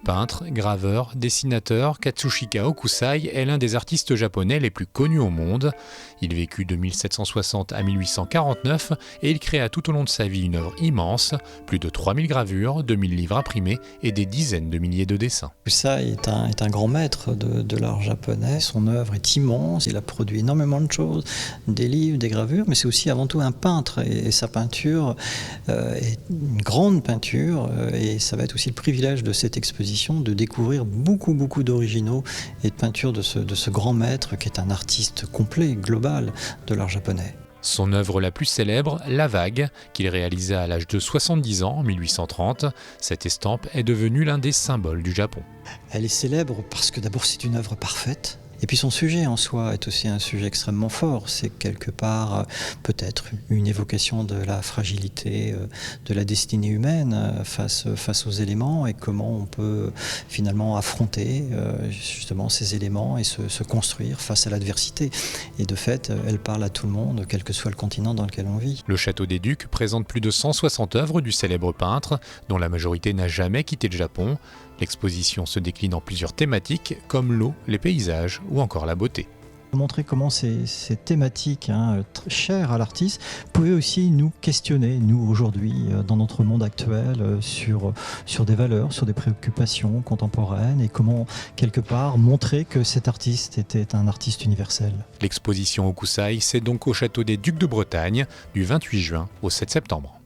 Peintre, graveur, dessinateur, Katsushika Hokusai est l'un des artistes japonais les plus connus au monde. Il vécut de 1760 à 1849 et il créa tout au long de sa vie une œuvre immense, plus de 3000 gravures, 2000 livres imprimés et des dizaines de milliers de dessins. Hokusai est un grand maître de l'art japonais. Son œuvre est immense, il a produit énormément de choses, des livres, des gravures, mais c'est aussi avant tout un peintre et sa peinture est une grande peinture et ça va être aussi le privilège de cette exposition de découvrir beaucoup d'originaux et de peintures de ce grand maître qui est un artiste complet, global de l'art japonais. Son œuvre la plus célèbre, La Vague, qu'il réalisa à l'âge de 70 ans en 1830, cette estampe est devenue l'un des symboles du Japon. Elle est célèbre parce que d'abord c'est une œuvre parfaite. Et puis son sujet en soi est aussi un sujet extrêmement fort. C'est quelque part peut-être une évocation de la fragilité de la destinée humaine face aux éléments et comment on peut finalement affronter justement ces éléments et se construire face à l'adversité. Et de fait, elle parle à tout le monde, quel que soit le continent dans lequel on vit. Le Château des Ducs présente plus de 160 œuvres du célèbre peintre, dont la majorité n'a jamais quitté le Japon. L'exposition se décline en plusieurs thématiques comme l'eau, les paysages ou encore la beauté. Montrer comment ces thématiques chères à l'artiste pouvaient aussi nous questionner, nous aujourd'hui, dans notre monde actuel, sur des valeurs, sur des préoccupations contemporaines et comment, quelque part, montrer que cet artiste était un artiste universel. L'exposition Hokusai, c'est donc au Château des Ducs de Bretagne, du 28 juin au 7 septembre.